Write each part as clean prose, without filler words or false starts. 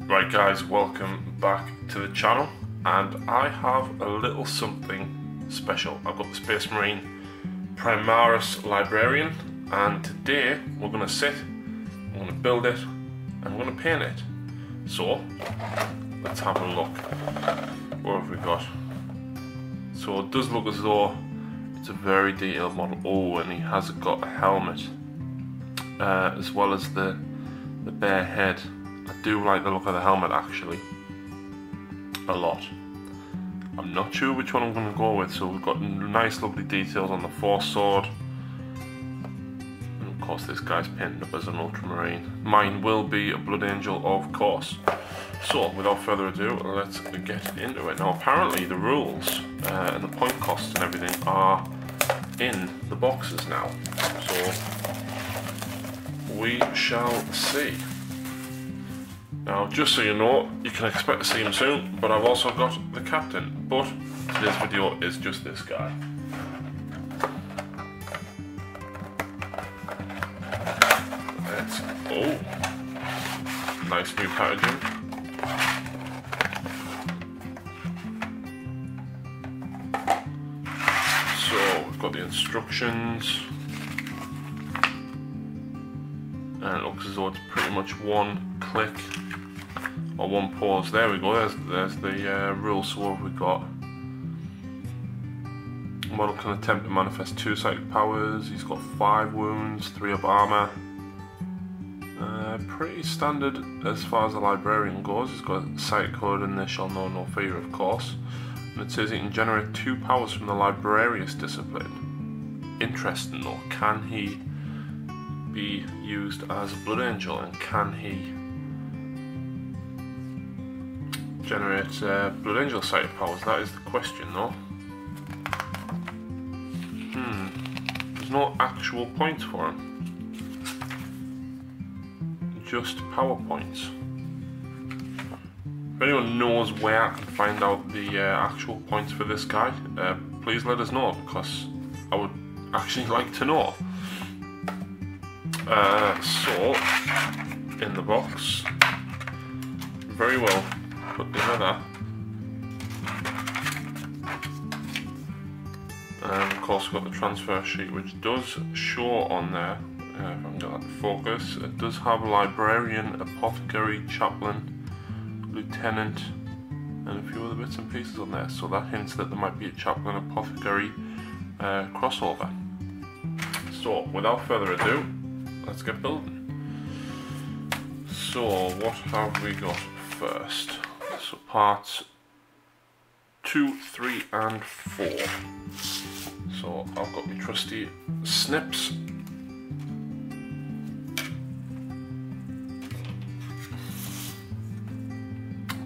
Right guys, welcome back to the channel, and I have a little something special. I've got the Space Marine Primaris Librarian, and today we're going to sit, I'm going to build it, and I'm going to paint it. So, let's have a look. What have we got? So it does look as though it's a very detailed model. Oh, and he has got a helmet, as well as the bare head. I do like the look of the helmet actually, a lot. I'm not sure which one I'm going to go with, so we've got nice lovely details on the force sword. And of course this guy's painted up as an ultramarine. Mine will be a blood angel, of course. So without further ado, let's get into it. Now apparently the rules and the point costs and everything are in the boxes now. So we shall see. Now, just so you know, you can expect to see him soon, but I've also got the captain. But today's video is just this guy. Let's go. Nice new packaging. So, we've got the instructions. And it looks as though it's pretty much one click. Or one pause. There we go. There's the rules. So what have we got? Model can attempt to manifest 2 psychic powers. He's got 5 wounds, 3 of armor. Pretty standard as far as the librarian goes. He's got psychic code, and they shall know no fear, of course. And it says he can generate 2 powers from the librarius discipline. Interesting though. Can he be used as a blood angel, and can he generate blood angel psychic powers? That is the question though. There's no actual points for him, just power points. If anyone knows where I can find out the actual points for this guy, please let us know, because I would actually like to know. So in the box, very well put together, and of course we've got the transfer sheet, which does show on there, if I can get that to focus, it does have librarian, apothecary, chaplain, lieutenant, and a few other bits and pieces on there, so that hints that there might be a chaplain apothecary crossover. So without further ado, let's get building. So what have we got first? So parts 2, 3 and 4. So I've got my trusty snips.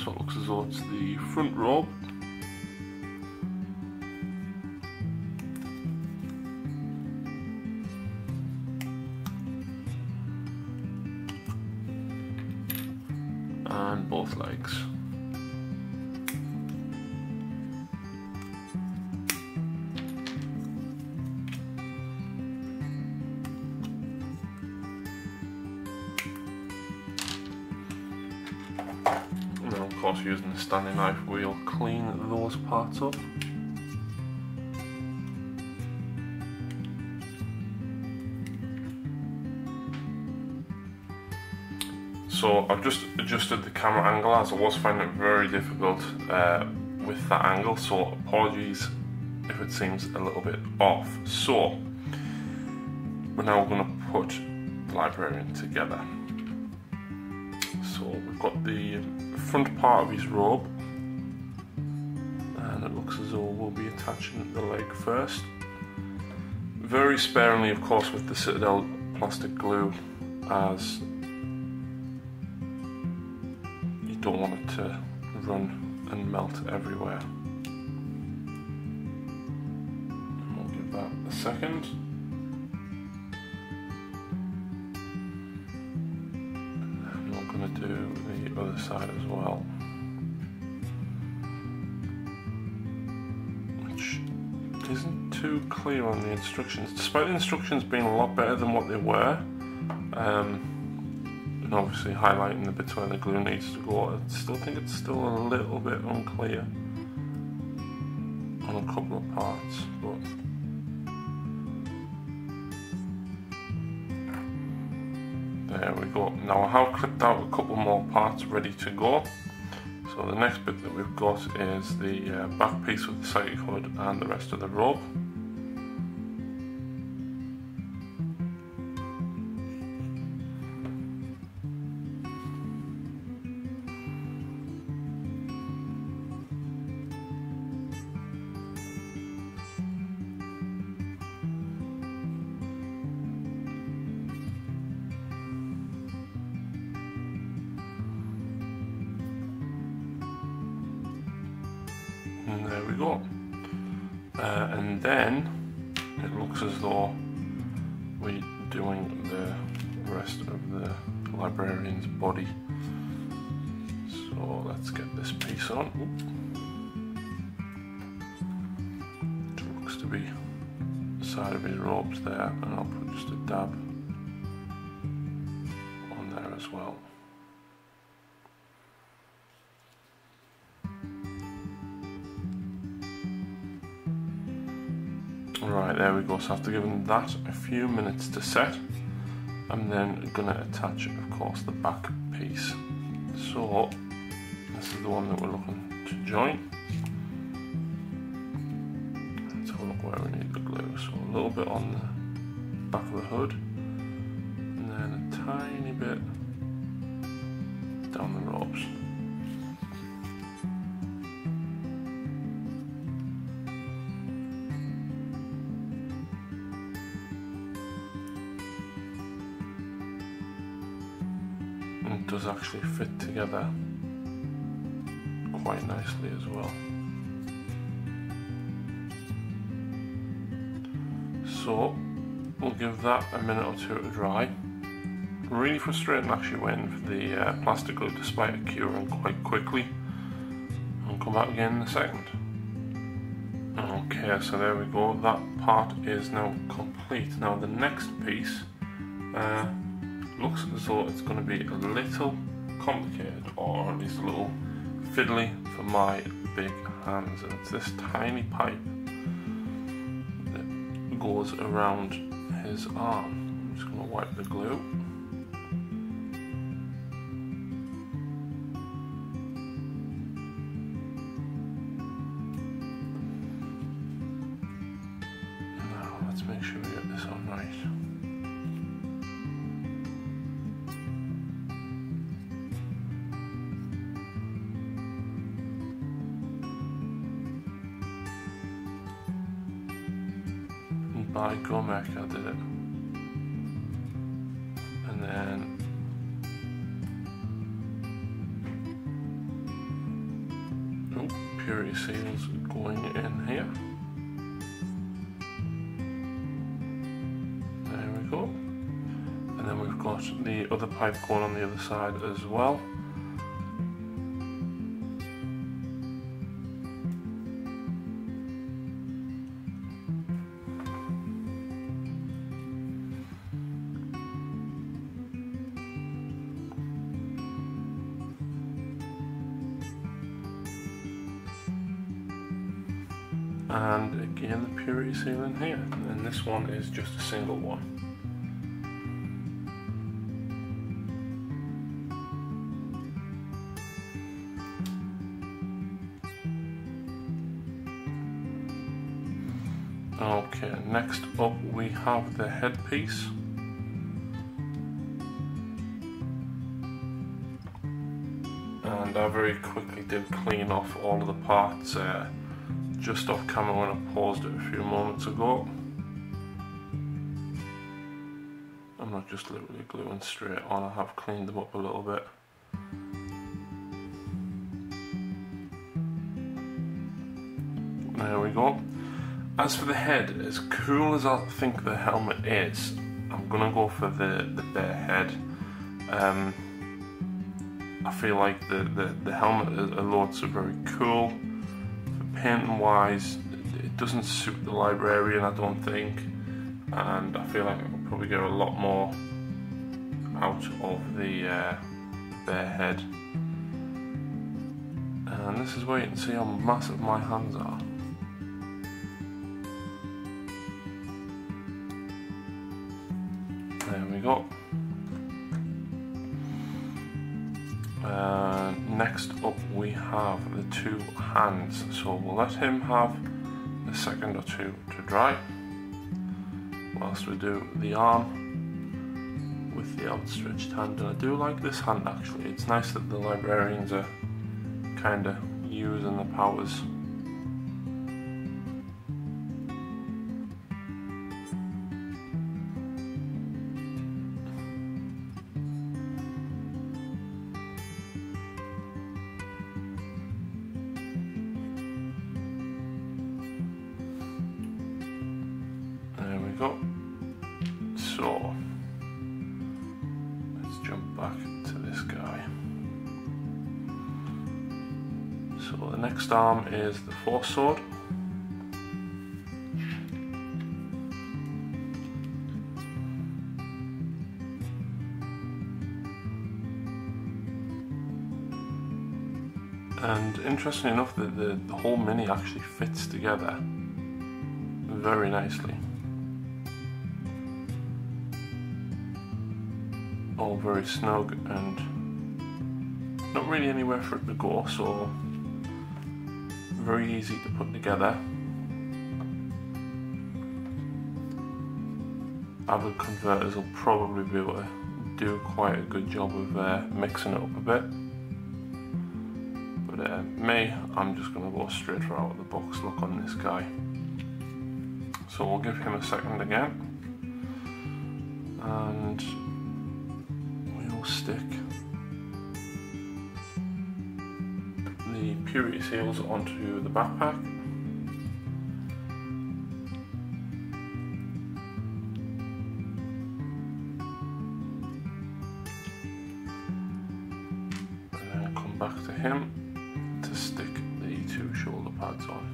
So it looks as though it's the front robe. And both legs. And then of course using the standing knife we'll clean those parts up. So I've just adjusted the camera angle, as I was finding it very difficult with that angle, so apologies if it seems a little bit off. So we're now going to put the librarian together. So we've got the front part of his robe, and it looks as though we'll be attaching the leg first. Very sparingly, of course, with the Citadel plastic glue, as don't want it to run and melt everywhere. And we'll give that a second. And we're going to do the other side as well, which isn't too clear on the instructions, despite the instructions being a lot better than what they were. In obviously highlighting the bits where the glue needs to go. I still think it's still a little bit unclear on a couple of parts, but there we go. Now I have clipped out a couple more parts ready to go. So the next bit that we've got is the back piece with the psychic hood and the rest of the robe. And there we go. And then it looks as though we're doing the rest of the librarian's body. So let's get this piece on. It looks to be the side of his robes there, and I'll put just a dab on there as well. Right, there we go. So after giving that a few minutes to set, I'm then going to attach, of course, the back piece. So this is the one that we're looking to join. Let's have a look where we need the glue. So a little bit on the back of the hood, and then a tiny bit down the robes. It does actually fit together quite nicely as well. So we'll give that a minute or two to dry. Really frustrating actually waiting for the plastic glue, despite it curing quite quickly. I'll come back again in a second. Okay, so there we go, that part is now complete. Now the next piece looks as though it's going to be a little complicated, or at least a little fiddly for my big hands, and it's this tiny pipe that goes around his arm. I'm just going to wipe the glue. Now let's make sure we get this on right. By Gomek I did it, and then purity seals going in here. There we go, and then we've got the other pipe going on the other side as well. And again the purity seal in here, and this one is just a single one. Okay, next up we have the headpiece. And I very quickly did clean off all of the parts just off camera when I paused it a few moments ago. I'm not just literally gluing straight on, I have cleaned them up a little bit. There we go. As for the head, as cool as I think the helmet is, I'm gonna go for the bare head. I feel like the helmet, although it's very cool, painting wise, it doesn't suit the librarian, I don't think, and I feel like I could probably get a lot more out of the their head. And this is where you can see how massive my hands are. There we go. Next up we have the two hands, so we'll let him have a second or two to dry whilst we do the arm with the outstretched hand. And I do like this hand actually. It's nice that the librarians are kind of using the powers. There we go. So let's jump back to this guy. So the next arm is the Force Sword. And interestingly enough, the whole mini actually fits together very nicely. All very snug and not really anywhere for it to go, so very easy to put together. Avid converters will probably be able to do quite a good job of mixing it up a bit. But me, I'm just going to go straight for out of the box look on this guy. So we'll give him a second again, and we'll stick the purity seals onto the backpack. And then come back to him to stick the two shoulder pads on.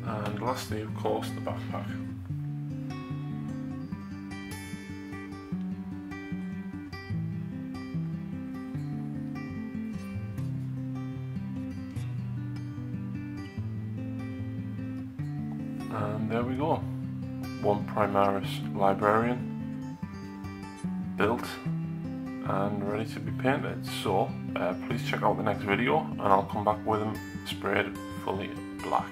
And lastly, of course, the backpack. And there we go. One Primaris Librarian built and ready to be painted. So please check out the next video and I'll come back with them sprayed fully black.